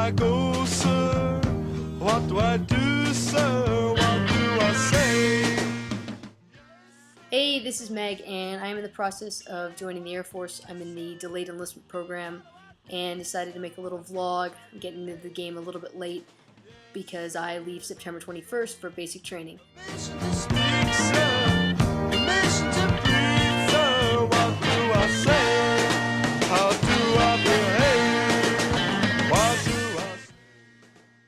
I go, sir? What do I do, sir? What do I say? Hey, this is Meg, and I'm in the process of joining the Air Force. I'm in the delayed enlistment program and decided to make a little vlog. I'm getting into the game a little bit late because I leave September 21st for basic training. Mission to speak, sir. Mission to breathe, sir. What do I say? How do I behave? What do I say?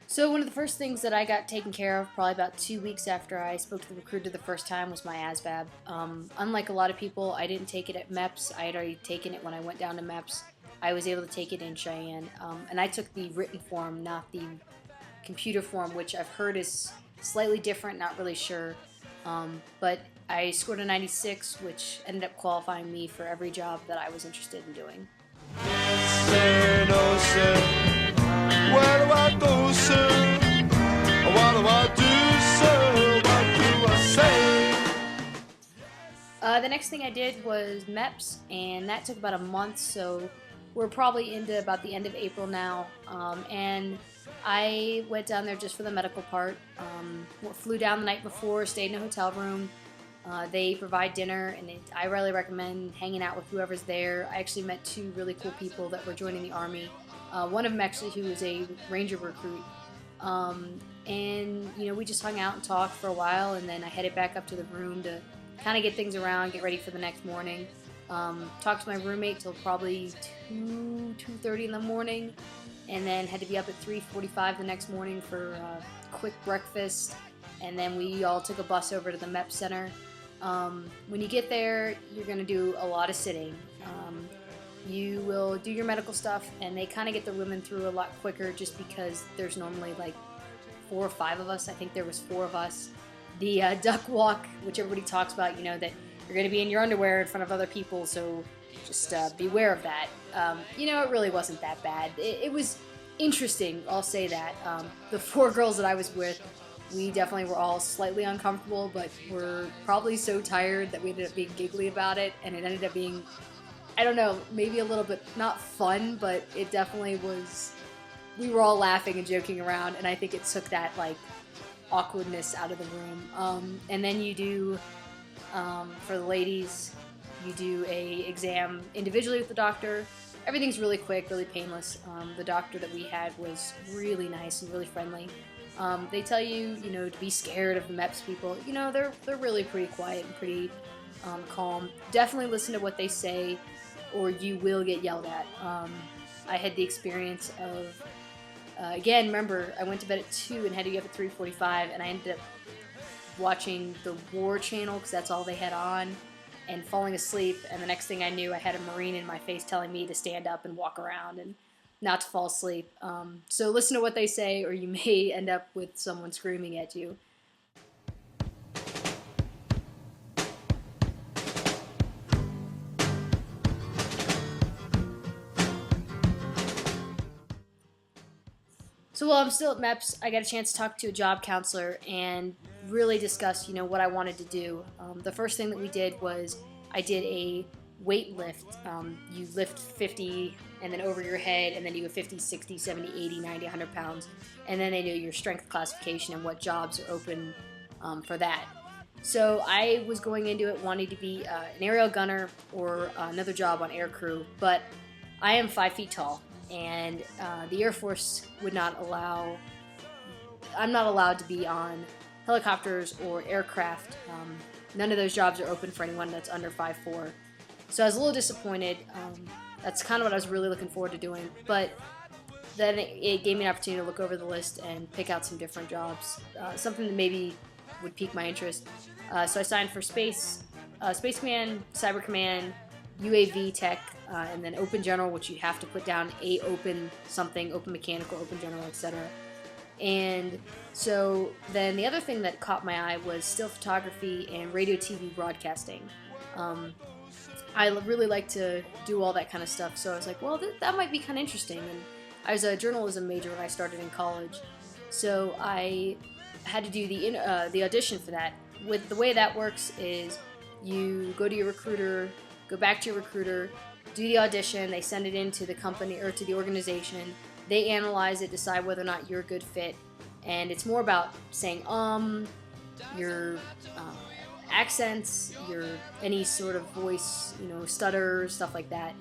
So one of the first things that I got taken care of probably about 2 weeks after I spoke to the recruiter the first time was my ASVAB. Unlike a lot of people, I didn't take it at MEPS. I had already taken it when I went down to MEPS. I was able to take it in Cheyenne, and I took the written form, not the computer form, which I've heard is slightly different, not really sure. But I scored a 96, which ended up qualifying me for every job that I was interested in doing. Yes, sir, no, sir. Where do I go, sir? What do I do, sir? What do I say? The next thing I did was MEPS, and that took about a month, so we're probably into about the end of April now. And I went down there just for the medical part. Flew down the night before, stayed in a hotel room. They provide dinner, and I really recommend hanging out with whoever's there. I actually met two really cool people that were joining the Army. One of them actually who was a Ranger recruit. And, you know, we just hung out and talked for a while, and then I headed back up to the room to kind of get things around, get ready for the next morning. Talked to my roommate till probably 2:30 in the morning, and then had to be up at 3:45 the next morning for a quick breakfast, and then we all took a bus over to the MEP Center. When you get there, you're going to do a lot of sitting. You will do your medical stuff, and they kind of get the women through a lot quicker just because there's normally like 4 or 5 of us. I think there was 4 of us. The duck walk, which everybody talks about, you know, that you're going to be in your underwear in front of other people, so just beware of that. You know, it really wasn't that bad. It was interesting, I'll say that. The 4 girls that I was with, we definitely were all slightly uncomfortable, but we're probably so tired that we ended up being giggly about it, and it ended up being, I don't know, maybe a little bit, not fun, but it definitely was, we were all laughing and joking around, and I think it took that, like, awkwardness out of the room. And then you do, for the ladies, you do a exam individually with the doctor. Everything's really quick, really painless. The doctor that we had was really nice and really friendly. They tell you, you know, to be scared of the MEPS people. You know, they're really pretty quiet and pretty calm. Definitely listen to what they say, or you will get yelled at. I had the experience of, again, remember, I went to bed at 2 and had to get up at 3:45, and I ended up watching the War Channel because that's all they had on, and falling asleep, and the next thing I knew, I had a Marine in my face telling me to stand up and walk around and not to fall asleep. So listen to what they say, or you may end up with someone screaming at you. So while I'm still at MEPS, I got a chance to talk to a job counselor and really discuss, you know, what I wanted to do. The first thing that we did was I did a weight lift. You lift 50 and then over your head, and then you go 50, 60, 70, 80, 90, 100 pounds. And then they do your strength classification and what jobs are open for that. So I was going into it wanting to be an aerial gunner or another job on air crew, but I am 5 feet tall. And the Air Force would not allow, I'm not allowed to be on helicopters or aircraft. None of those jobs are open for anyone that's under 5'4". So I was a little disappointed. That's kind of what I was really looking forward to doing. But then it gave me an opportunity to look over the list and pick out some different jobs, something that maybe would pique my interest. So I signed for Space Command, Cyber Command, UAV Tech, and then Open General, which you have to put down a open something, Open Mechanical, Open General, etc. And so then the other thing that caught my eye was still photography and radio TV broadcasting. I really like to do all that kind of stuff, so I was like, well, that might be kind of interesting. And I was a journalism major when I started in college, so I had to do the audition for that. With the way that works is you go to your recruiter, go back to your recruiter, do the audition, they send it in to the company or to the organization, They analyze it, decide whether or not you're a good fit, and it's more about saying your accents, your any sort of voice, stutter, stuff like that.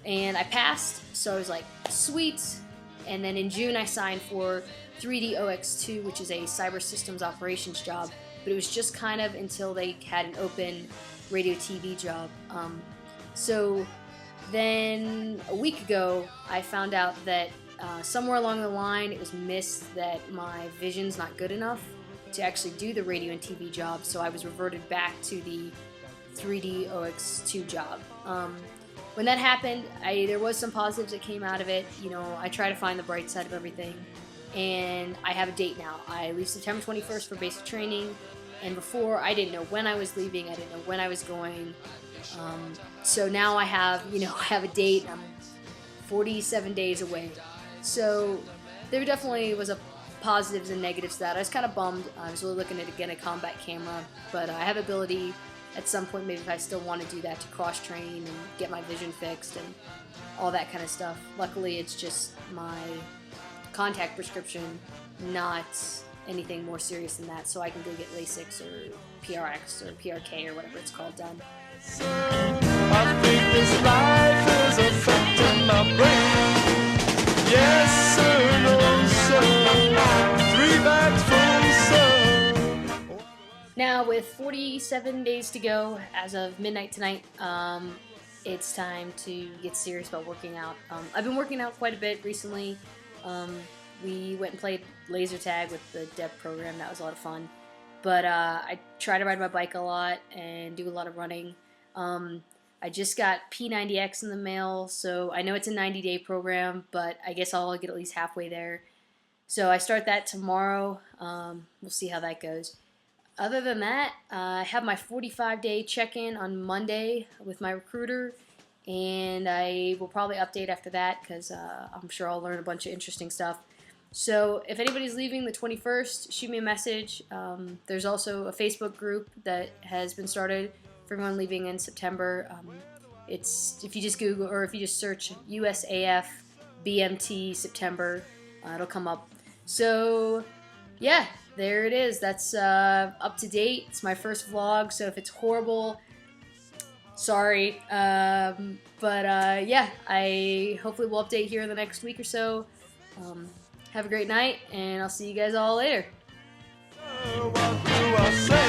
And I passed, so I was like, sweet. And then in June I signed for 3DOX2, which is a cyber systems operations job, but it was just kind of until they had an open radio TV job. So then a week ago I found out that somewhere along the line it was missed that my vision's not good enough to actually do the radio and TV job, so I was reverted back to the 3DOX2 job. When that happened, there was some positives that came out of it. I try to find the bright side of everything, and I have a date now. I leave September 21st for basic training, and before I didn't know when I was leaving, I didn't know when I was going. So now I have, I have a date. I'm 47 days away. So there definitely was a positives and negatives to that. I was kind of bummed. I was really looking at getting a combat camera, but I have ability at some point, maybe if I still want to do that, to cross train and get my vision fixed and all that kind of stuff. Luckily, it's just my contact prescription, not anything more serious than that, so I can go get LASIK or PRX or PRK or whatever it's called done. I think this life is affecting my brain. Yes, sir, no, sir. 3 bags full, sir. Now, with 47 days to go as of midnight tonight, it's time to get serious about working out. I've been working out quite a bit recently. We went and played laser tag with the DEP program. That was a lot of fun. But I try to ride my bike a lot and do a lot of running. I just got P90X in the mail, so I know it's a 90-day program, but I guess I'll get at least halfway there. So I start that tomorrow. We'll see how that goes. Other than that, I have my 45-day check-in on Monday with my recruiter, and I will probably update after that because I'm sure I'll learn a bunch of interesting stuff. So if anybody's leaving the 21st, shoot me a message. There's also a Facebook group that has been started for everyone leaving in September. It's if you just Google or if you just search USAF BMT September, it'll come up. So yeah, there it is. That's up to date. It's my first vlog, so if it's horrible, sorry. But yeah, I hopefully will update here in the next week or so. Have a great night, and I'll see you guys all later. What do I say?